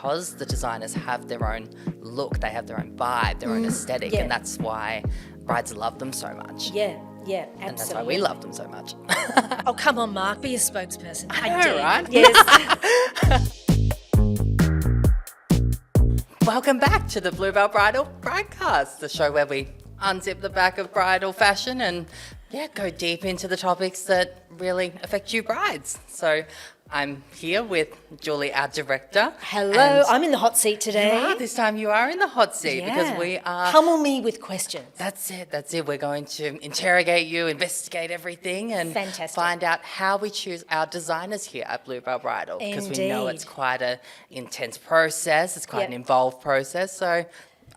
because the designers have their own look, they have their own vibe, their own aesthetic, and that's why brides love them so much. Yeah, absolutely. And that's why we love them so much. Oh, come on, Mark, be a spokesperson. I know, right? Yes. Welcome back to the Bluebell Bridal Bridecast, the show where we unzip the back of bridal fashion and go deep into the topics that really affect you brides. So I'm here with Julie, our director. Hello, I'm in the hot seat today. This time you are in the hot seat because we are... Pummel me with questions. That's it. We're going to interrogate you, investigate everything and find out how we choose our designers here at Bluebell Bridal. Because we know it's quite an intense process, it's quite an involved process. So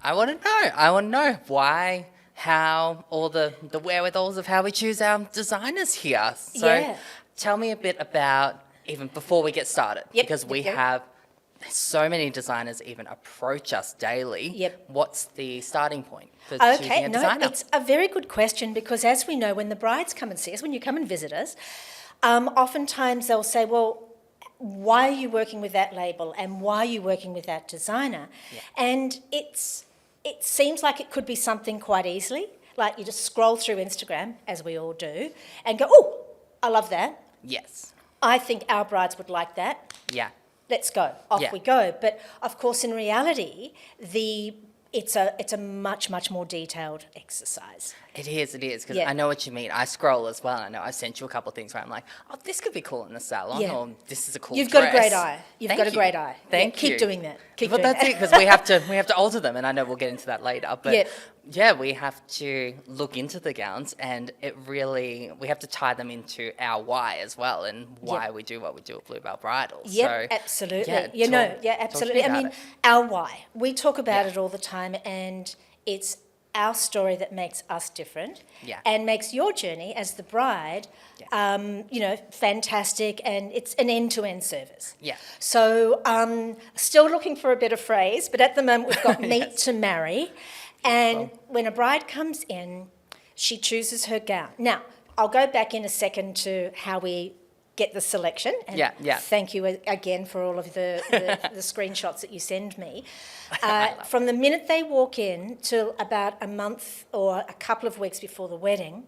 I want to know why, how, all the wherewithals of how we choose our designers here. So tell me a bit about, even before we get started, because we have so many designers even approach us daily. What's the starting point for choosing a designer? It's a very good question, because as we know, when the brides come and see us, when you come and visit us, oftentimes they'll say, well, why are you working with that label and why are you working with that designer? And it seems like it could be something quite easily, like you just scroll through Instagram, as we all do, and go, oh, I love that. Yes. I think our brides would like that. Yeah. Let's go. Off we go. But of course, in reality, it's a much, much more detailed exercise. It is, because I know what you mean. I scroll as well. I know I sent you a couple of things where I'm like, oh, this could be cool in the salon, or this is a cool dress. You've got a great eye. You've got a great eye. Thank you. Keep doing that. But that's it, because we have to alter them, and I know we'll get into that later. But we have to look into the gowns, and we have to tie them into our why as well, and why we do what we do at Bluebell Bridal. Absolutely. Absolutely. I mean, our why. We talk about it all the time, and it's our story that makes us different and makes your journey as the bride, fantastic, and it's an end-to-end service. So still looking for a better phrase, but at the moment we've got meet to marry, and when a bride comes in, she chooses her gown. Now, I'll go back in a second to how we get the selection. And thank you again for all of the screenshots that you send me. From the minute they walk in till about a month or a couple of weeks before the wedding,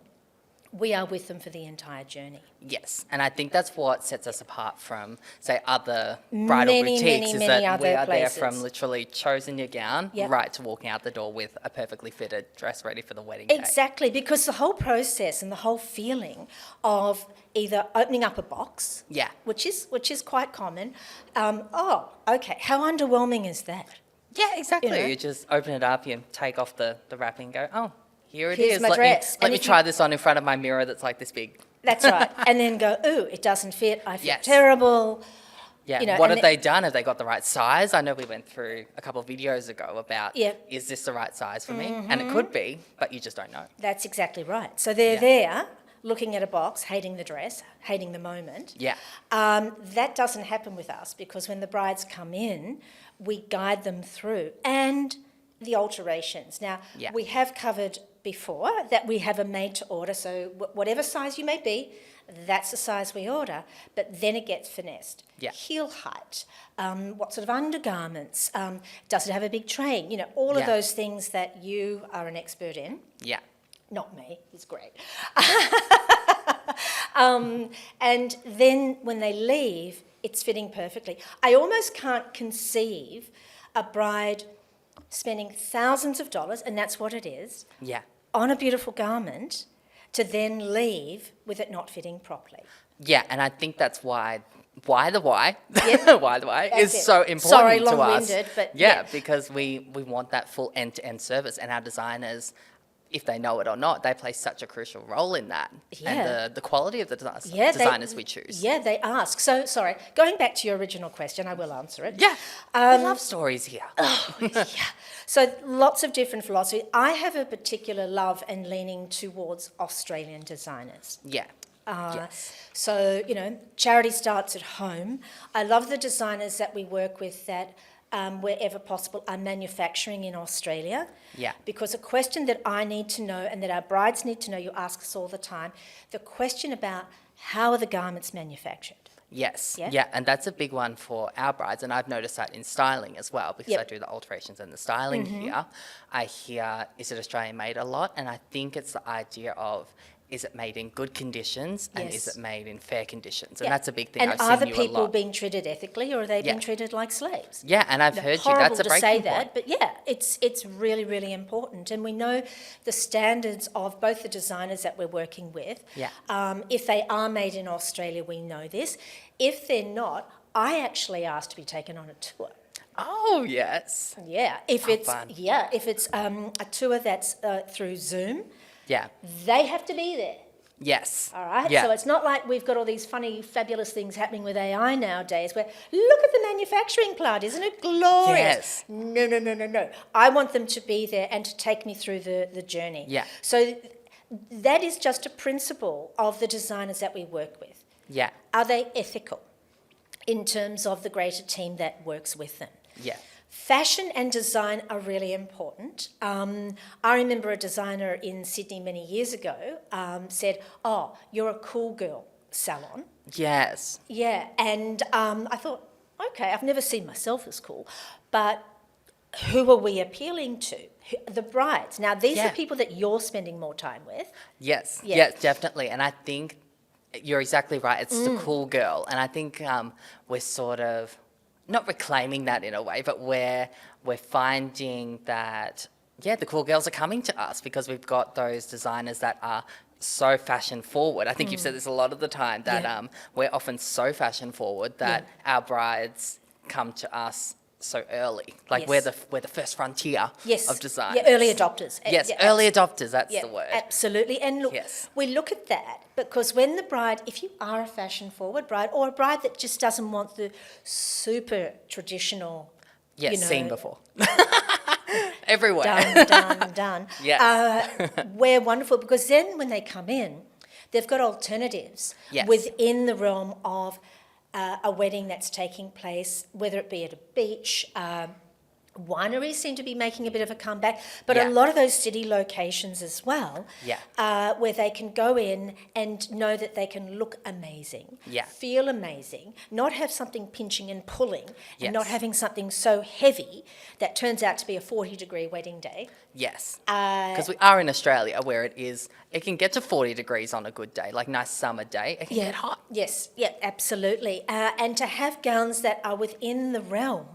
we are with them for the entire journey. Yes, and I think that's what sets us apart from, say, other bridal boutiques, is that we are there from literally choosing your gown right to walking out the door with a perfectly fitted dress ready for the wedding day. Exactly, because the whole process and the whole feeling of either opening up a box, which is quite common, how underwhelming is that? Yeah, exactly. You just open it up, you take off the wrapping and go, oh, here's my dress. Let me try this on in front of my mirror that's like this big. That's right. And then go, ooh, it doesn't fit. I feel terrible. Yeah, what have they done? Have they got the right size? I know we went through a couple of videos ago about, is this the right size for me? And it could be, but you just don't know. That's exactly right. So they're there looking at a box, hating the dress, hating the moment. That doesn't happen with us, because when the brides come in, we guide them through. And the alterations. Now, we have covered before that we have a made to order, so whatever size you may be, that's the size we order, but then it gets finessed. Heel height, what sort of undergarments, does it have a big train? All of those things that you are an expert in. Not me, he's great. And then when they leave, it's fitting perfectly. I almost can't conceive a bride spending thousands of dollars, and that's what it is, on a beautiful garment, to then leave with it not fitting properly. Yeah, and I think that's why the why is so important to us. Sorry, long-winded, but because we want that full end-to-end service, and our designers, if they know it or not, they play such a crucial role in that. And the quality of the designers we choose. Yeah, they ask. So, sorry, going back to your original question, I will answer it. I love stories here. So lots of different philosophies. I have a particular love and leaning towards Australian designers. So, charity starts at home. I love the designers that we work with that wherever possible, are manufacturing in Australia. Because a question that I need to know and that our brides need to know, you ask us all the time, the question about how are the garments manufactured? Yes, yeah, and that's a big one for our brides, and I've noticed that in styling as well, because I do the alterations and the styling here. I hear, is it Australian made a lot? And I think it's the idea of, is it made in good conditions and is it made in fair conditions? And that's a big thing. And I've are seen the you a people lot. being treated ethically, or are they being treated like slaves? Yeah, and I've heard you. That's a breaking horrible to say point. that, but yeah, it's really, really important. And we know the standards of both the designers that we're working with. Yeah. If they are made in Australia, we know this. If they're not, I actually asked to be taken on a tour. Oh, yes. Yeah, if it's fun. a tour that's through Zoom, Yeah. they have to be there. Yes. All right, Yeah. so it's not like we've got all these funny, fabulous things happening with AI nowadays where, look at the manufacturing plant, isn't it glorious? Yes. No. I want them to be there and to take me through the journey. Yeah. So that is just a principle of the designers that we work with. Yeah. Are they ethical in terms of the greater team that works with them? Yeah. Fashion and design are really important. I remember a designer in Sydney many years ago said, "Oh, you're a cool girl salon." Yes. Yeah, and I thought, okay, I've never seen myself as cool, but who are we appealing to? The brides. Now, these are people that you're spending more time with. Yes. Yeah. Yes, definitely. And I think you're exactly right. It's the cool girl. And I think we're sort of not reclaiming that in a way, but we're finding that, the cool girls are coming to us because we've got those designers that are so fashion forward. I think you've said this a lot of the time, that we're often so fashion forward that our brides come to us so early. Like we're the first frontier of design. Yeah, early adopters. Yes, early adopters, that's the word. Absolutely. And look, we look at that because when the bride, if you are a fashion forward bride or a bride that just doesn't want the super traditional, seen before. Everywhere. Done. Yes. We're wonderful because then when they come in, they've got alternatives within the realm of a wedding that's taking place, whether it be at a beach. Wineries seem to be making a bit of a comeback, but a lot of those city locations as well, where they can go in and know that they can look amazing, feel amazing, not have something pinching and pulling, and not having something so heavy that turns out to be a 40-degree wedding day. Yes, because we are in Australia where it can get to 40 degrees on a good day, like nice summer day. It can get hot. Yes, absolutely. And to have gowns that are within the realm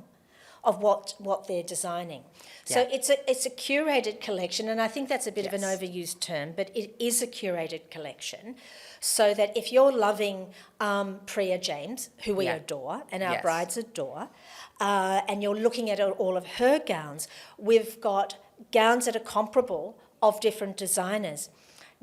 of what they're designing. So it's a curated collection, and I think that's a bit of an overused term, but it is a curated collection, so that if you're loving Priya James, who we adore and our brides adore, and you're looking at all of her gowns, we've got gowns that are comparable of different designers.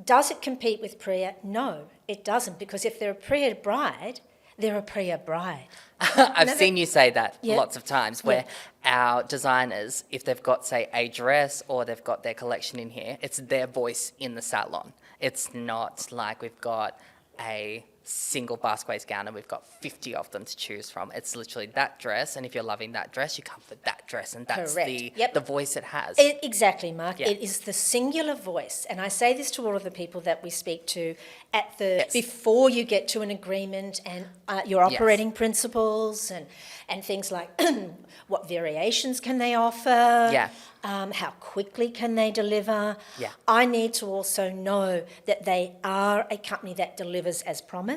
Does it compete with Priya? No, it doesn't, because if they're a Priya bride, they're a Priya bride. I've seen you say that lots of times, where our designers, if they've got, say, a dress or they've got their collection in here, it's their voice in the salon. It's not like we've got a single basque waist gown and we've got 50 of them to choose from. It's literally that dress, and if you're loving that dress, you come for that dress, and that's the voice it has. Exactly, Mark. It is the singular voice, and I say this to all of the people that we speak to at before you get to an agreement, and your operating principles and things like what variations can they offer, how quickly can they deliver. I need to also know that they are a company that delivers as promised.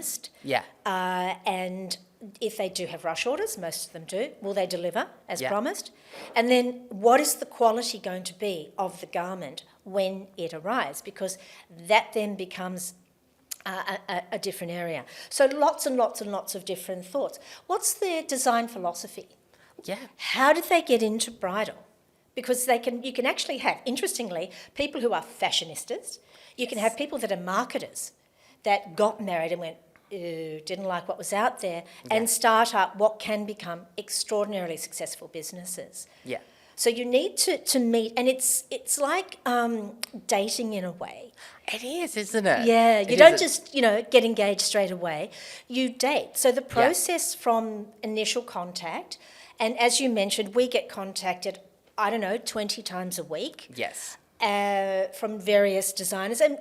And if they do have rush orders, most of them do, will they deliver as promised? And then what is the quality going to be of the garment when it arrives? Because that then becomes a different area. So lots and lots and lots of different thoughts. What's their design philosophy? How did they get into bridal? Because you can actually have, interestingly, people who are fashionistas. You can have people that are marketers that got married and went, didn't like what was out there, and start up what can become extraordinarily successful businesses. So you need to meet, and it's like dating in a way. It is, isn't it? Yeah, you don't just, get engaged straight away. You date. So the process from initial contact, and as you mentioned, we get contacted, 20 times a week. Yes. From various designers, and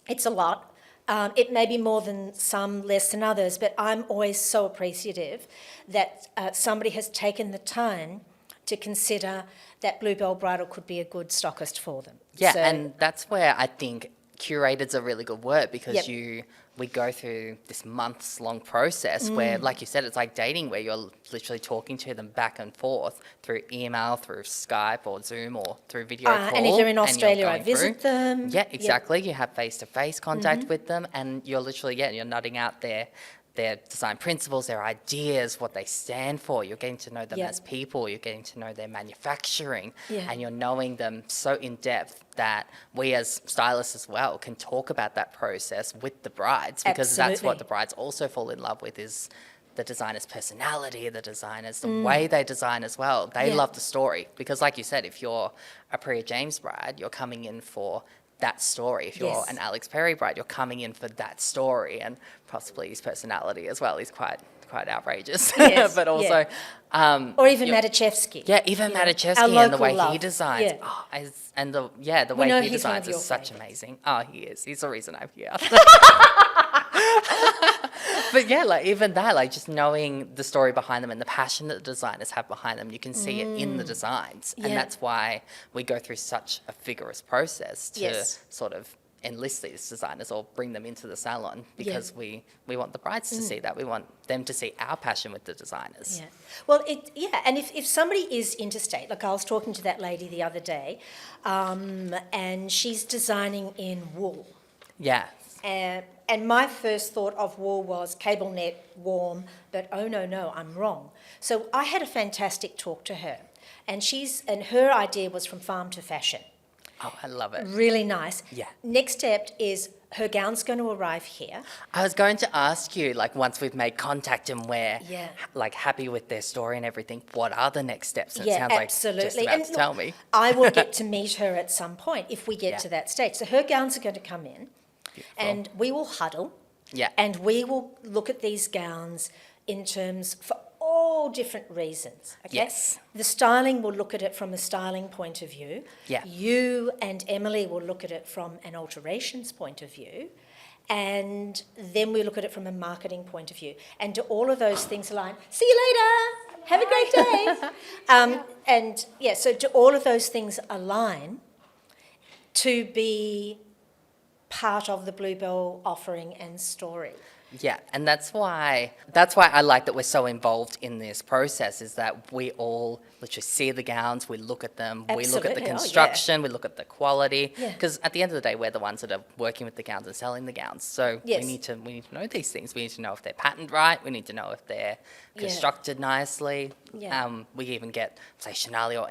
it's a lot. It may be more than some, less than others, but I'm always so appreciative that somebody has taken the time to consider that Bluebell Bridal could be a good stockist for them. Yeah, and that's where I think curated's a really good word, because Yep. we go through this months-long process where, like you said, it's like dating, where you're literally talking to them back and forth through email, through Skype or Zoom or through video call. And if they're in you're Australia, I going visit through. them. Yeah, exactly. You have face-to-face contact with them, and you're literally, you're nutting out their design principles, their ideas, what they stand for. You're getting to know them as people. You're getting to know their manufacturing, and you're knowing them so in depth that we as stylists as well can talk about that process with the brides, because that's what the brides also fall in love with, is the designer's personality, the designer's the way they design as well. They love the story, because like you said, if you're a Priya James bride, you're coming in for that story. If you're an Alex Perry bride, you're coming in for that story, and possibly his personality as well. He's quite outrageous, but also, or even Matichevsky. Yeah, even Matichevsky, and the way he designs. Yeah. And the way he designs is such amazing. Oh, he is. He's the reason I'm here. But yeah, like even that, like just knowing the story behind them and the passion that the designers have behind them, you can see it in the designs. And that's why we go through such a vigorous process to sort of enlist these designers or bring them into the salon, because we want the brides to see that. We want them to see our passion with the designers. Yeah. Well, and if somebody is interstate, like I was talking to that lady the other day, and she's designing in wool. Yeah. And my first thought of wool was cable net, warm, but oh no, I'm wrong. So I had a fantastic talk to her, and her idea was from farm to fashion. Oh, I love it. Really nice. Yeah. Next step is her gown's going to arrive here. I was going to ask you, like, once we've made contact and we're like happy with their story and everything, what are the next steps? And it sounds absolutely. Like just about to tell me. I will get to meet her at some point if we get to that stage. So her gowns are going to come in. Beautiful. And we will huddle, and we will look at these gowns in terms for all different reasons. Okay? Yes. The styling will look at it from a styling point of view. Yeah. You and Emily will look at it from an alterations point of view, and then we look at it from a marketing point of view. And do all of those things align? See you later. Have a great day. So do all of those things align to be part of the Bluebell offering and story? Yeah, and that's why I like that we're so involved in this process, is that we all literally see the gowns, we look at them, we look at the construction, we look at the quality, because at the end of the day, we're the ones that are working with the gowns and selling the gowns. So we need to know these things. We need to know if they're patterned right. We need to know if they're constructed nicely. We even get, say, Chanel or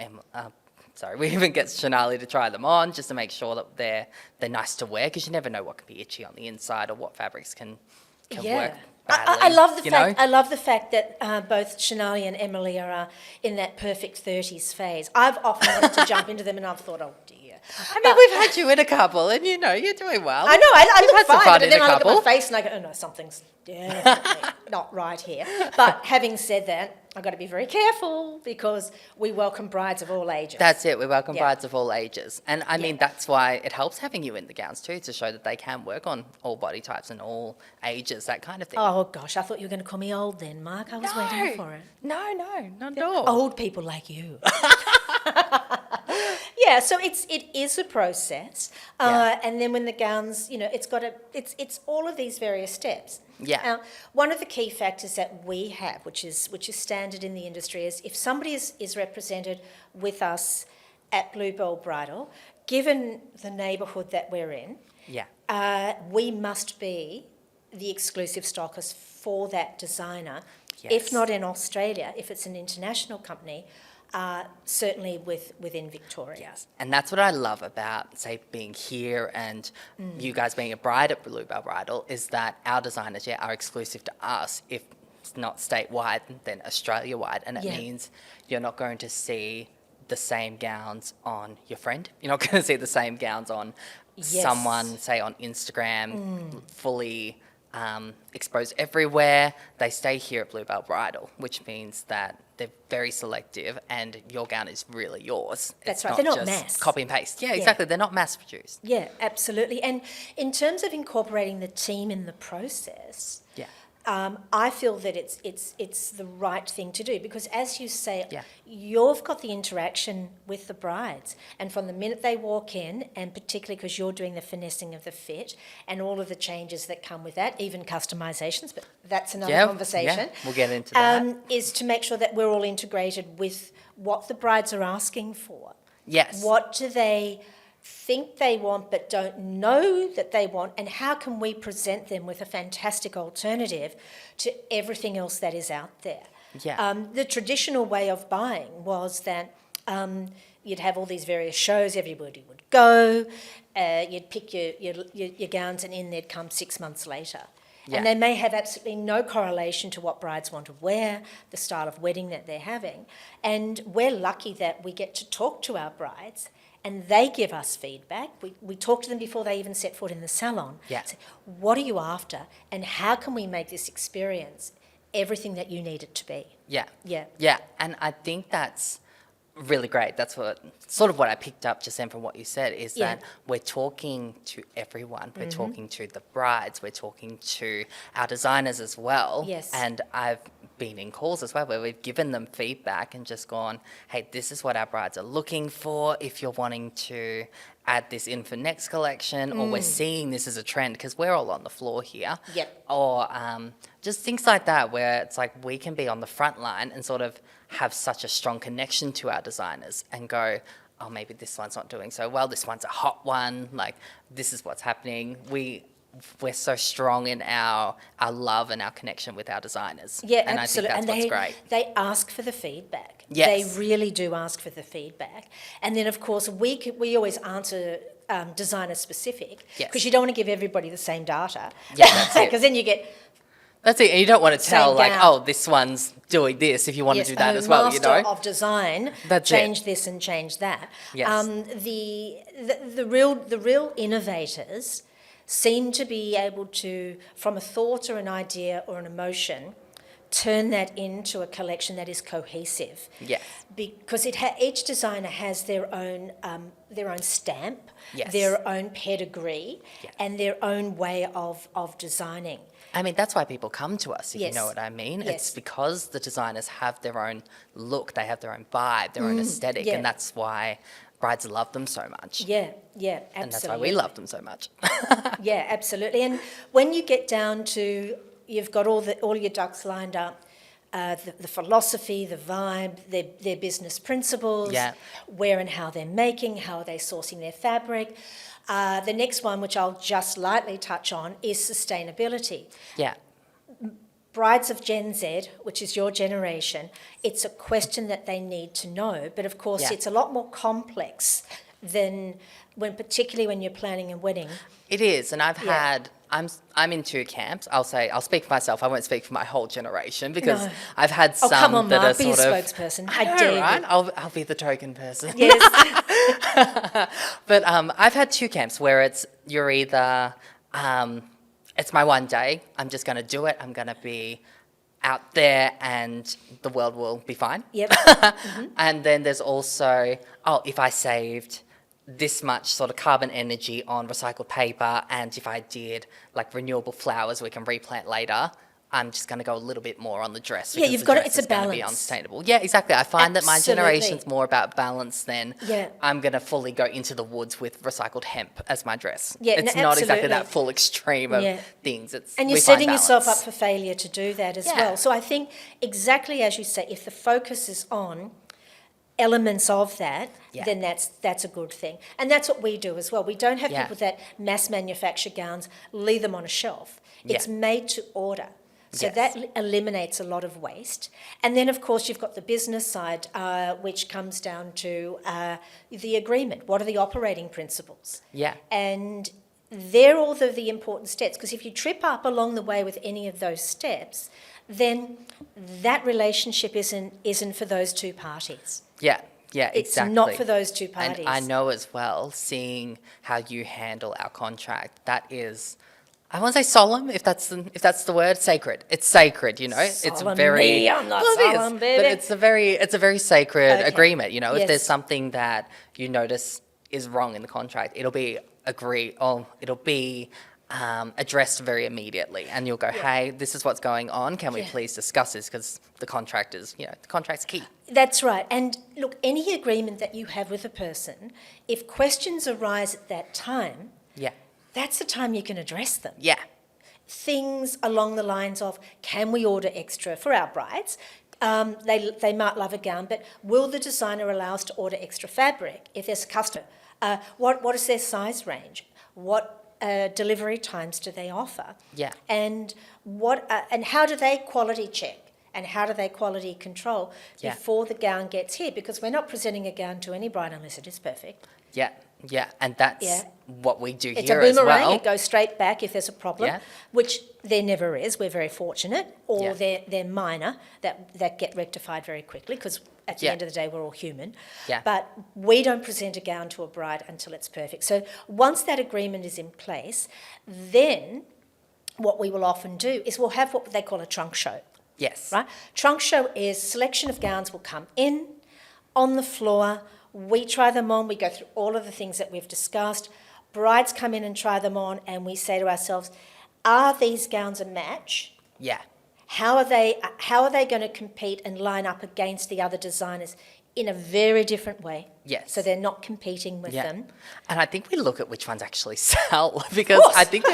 we even get Chanel to try them on, just to make sure that they're nice to wear, because you never know what can be itchy on the inside or what fabrics can work badly. I love the fact that both Chanel and Emily are in that perfect 30s phase. I've often wanted to jump into them, and I've thought, oh dear. I mean, we've had you in a couple, and you're doing well. I know, I look fine, fun but then I look couple. at my face and I go, oh no, something's definitely not right here. But having said that, I've got to be very careful, because we welcome brides of all ages. That's it, we welcome brides of all ages. And I mean, that's why it helps having you in the gowns too, to show that they can work on all body types and all ages, that kind of thing. Oh gosh, I thought you were going to call me old then, Mark. I was waiting for it. No, not at all. Old people like you. So it is a process, and then when the gowns, it's all of these various steps. Yeah. One of the key factors that we have, which is standard in the industry, is if somebody is represented with us at Bluebell Bridal, given the neighbourhood that we're in, we must be the exclusive stockist for that designer. Yes. If not in Australia, if it's an international company, certainly within Victoria. Yes. And that's what I love about, say, being here and you guys being a bride at Bluebell Bridal, is that our designers are exclusive to us. If it's not statewide, then Australia-wide. And it means you're not going to see the same gowns on your friend. You're not going to see the same gowns on someone, say, on Instagram, fully exposed everywhere. They stay here at Bluebell Bridal, which means that they're very selective, and your gown is really yours. That's it's right. Not they're not just mass. Copy and paste. Yeah, exactly. They're not mass produced. Yeah, absolutely. And in terms of incorporating the team in the process, I feel that it's the right thing to do, because, as you say, you've got the interaction with the brides, and from the minute they walk in, and particularly because you're doing the finessing of the fit and all of the changes that come with that, even customisations, but that's another conversation. Yeah, we'll get into that. Is to make sure that we're all integrated with what the brides are asking for. Yes. What do they think they want but don't know that they want, and how can we present them with a fantastic alternative to everything else that is out there? The traditional way of buying was that you'd have all these various shows, everybody would go, you'd pick your gowns, and in they'd come 6 months later. And they may have absolutely no correlation to what brides want to wear, the style of wedding that they're having. And we're lucky that we get to talk to our brides, and they give us feedback. We talk to them before they even set foot in the salon. Say, what are you after, and how can we make this experience everything that you need it to be? Yeah. And I think that's really great. That's what I picked up just then from what you said, is that we're talking to everyone. We're talking to the brides. We're talking to our designers as well. Yes. And I've been in calls as well where we've given them feedback and just gone, hey, this is what our brides are looking for. If you're wanting to add this in for next collection, or we're seeing this as a trend, because we're all on the floor here. Or just things like that, where it's like we can be on the front line and sort of have such a strong connection to our designers and go, oh, maybe this one's not doing so well, this one's a hot one, like this is what's happening. We're so strong in our love and our connection with our designers. Yeah, and absolutely. I think that's what's great. They ask for the feedback. Yes. They really do ask for the feedback. And then, of course, we always answer designer specific, because you don't want to give everybody the same data. Yeah, that's it. Because then you get... That's it. And you don't want to tell, like, gown. oh, this one's doing this, if you want to do that as well, you know. Master of design, change this and change that. Yes. The real innovators seem to be able to, from a thought or an idea or an emotion, turn that into a collection that is cohesive. Yes. Because each designer has their own stamp, Yes. their own pedigree, and their own way of designing. I mean, that's why people come to us, if you Yes. know what I mean. Yes. It's because the designers have their own look, they have their own vibe, their own aesthetic, yeah. and that's why brides love them so much. Yeah, absolutely. And that's why we love them so much. Yeah, absolutely. And when you get down to, you've got all your ducks lined up, the philosophy, the vibe, their business principles, where and how they're making, how are they sourcing their fabric. The next one, which I'll just lightly touch on, is sustainability. Yeah. Brides of Gen Z, which is your generation, it's a question that they need to know. But of course, it's a lot more complex than particularly when you're planning a wedding. It is, and I'm in two camps. I'll speak for myself. I won't speak for my whole generation, because I've had some come on, that Mark, are be a sort of spokesperson. I know, dare you. right? I'll be the token person. Yes. But I've had two camps where you're either it's my one day, I'm just going to do it, I'm going to be out there and the world will be fine. Yep. And then there's also, if I saved this much sort of carbon energy on recycled paper, and if I did like renewable flowers we can replant later, I'm just going to go a little bit more on the dress. Yeah, you've got it's a balance. Going to be unsustainable. Yeah, exactly. I find that my generation's more about balance than I'm going to fully go into the woods with recycled hemp as my dress. Yeah, it's not exactly that full extreme of things. And you're setting yourself up for failure to do that as well. So I think exactly as you say, if the focus is on elements of that, then that's a good thing. And that's what we do as well. We don't have people that mass manufacture gowns, leave them on a shelf. It's made to order. So that eliminates a lot of waste. And then, of course, you've got the business side, which comes down to the agreement. What are the operating principles? Yeah. And they're all the important steps, because if you trip up along the way with any of those steps, then that relationship isn't for those two parties. Yeah, exactly. It's not for those two parties. And I know as well, seeing how you handle our contract, that is I won't say solemn, if that's the word, sacred. It's sacred, you know. It's very. I'm not solemn, baby. But it's a very sacred agreement, you know. If there's something that you notice is wrong in the contract, it'll be addressed very immediately, and you'll go, hey, this is what's going on. Can we please discuss this? Because the contract's key. That's right. And look, any agreement that you have with a person, if questions arise at that time, that's the time you can address them. Yeah. Things along the lines of, can we order extra for our brides? They might love a gown, but will the designer allow us to order extra fabric if there's a customer? What is their size range? What delivery times do they offer? Yeah. And and how do they quality check? And how do they quality control before the gown gets here? Because we're not presenting a gown to any bride unless it is perfect. Yeah, and that's what we do it's here as well. It's a boomerang. It goes straight back if there's a problem, which there never is. We're very fortunate, or they're minor that get rectified very quickly, because at the end of the day we're all human. Yeah. But we don't present a gown to a bride until it's perfect. So once that agreement is in place, then what we will often do is we'll have what they call a trunk show. Yes. Right? Trunk show is selection of gowns will come in on the floor. We try them on. We go through all of the things that we've discussed. Brides come in and try them on, and we say to ourselves, are these gowns a match? Yeah. How are they going to compete and line up against the other designers in a very different way? Yes. So they're not competing with them. And I think we look at which ones actually sell, because I think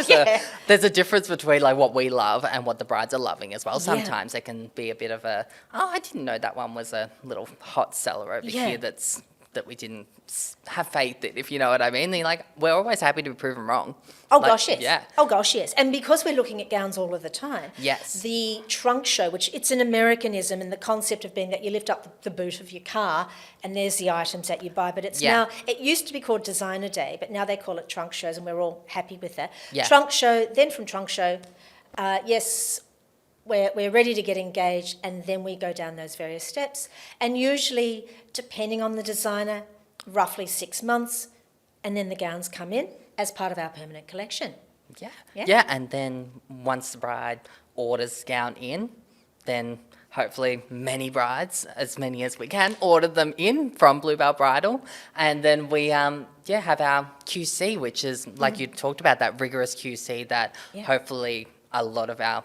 there's a difference between like what we love and what the brides are loving as well. Sometimes it can be a bit of a, I didn't know that one was a little hot seller over here that we didn't have faith in, if you know what I mean. They're like, we're always happy to be proven wrong. Oh, gosh, yes. Yeah. Oh, gosh, yes. And because we're looking at gowns all of the time, the trunk show, which it's an Americanism, and the concept of being that you lift up the boot of your car and there's the items that you buy. But it's now, it used to be called Designer Day, but now they call it trunk shows, and we're all happy with that. Yeah. Trunk show, then from trunk show, we're ready to get engaged, and then we go down those various steps. And usually, depending on the designer, roughly 6 months, and then the gowns come in as part of our permanent collection. Yeah, and then once the bride orders gown in, then hopefully many brides, as many as we can, order them in from Bluebell Bridal. And then we have our QC, which is, like you talked about, that rigorous QC that hopefully a lot of our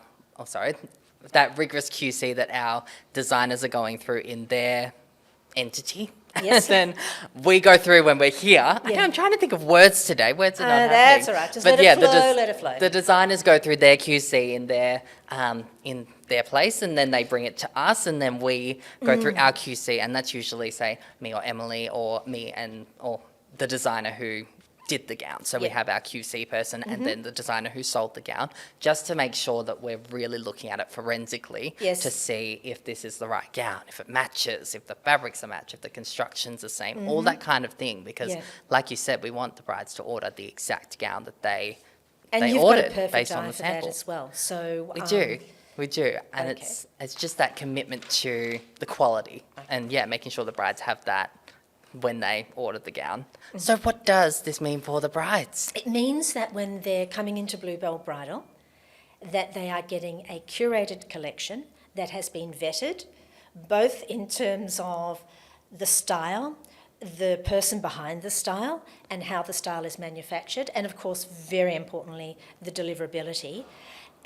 that rigorous QC that our designers are going through in their entity. Yes. And then we go through when we're here. I'm trying to think of words today. Words are not happening. That's all right. Just let it flow. The designers go through their QC in their place, and then they bring it to us, and then we go through our QC, and that's usually, say, me or Emily or me or the designer who did the gown. So we have our QC person and then the designer who sold the gown, just to make sure that we're really looking at it forensically to see if this is the right gown, if it matches, if the fabric's a match, if the construction's the same, all that kind of thing. Because like you said, we want the brides to order the exact gown that they ordered based on the sample. That as well. So we do, and it's just that commitment to the quality and making sure the brides have that when they ordered the gown. So what does this mean for the brides? It means that when they're coming into Bluebell Bridal, that they are getting a curated collection that has been vetted, both in terms of the style, the person behind the style, and how the style is manufactured, and of course, very importantly, the deliverability,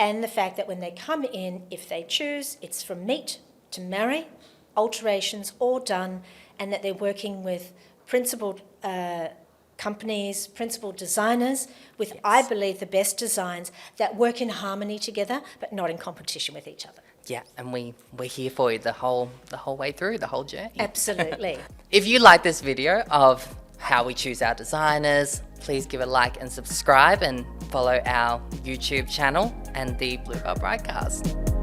and the fact that when they come in, if they choose, it's from meet to marry, alterations all done, and that they're working with principled companies, principled designers, with, I believe, the best designs that work in harmony together, but not in competition with each other. Yeah, and we're here for you the whole way through, the whole journey. Absolutely. If you like this video of how we choose our designers, please give a like and subscribe, and follow our YouTube channel and the Bluebell Bridecast.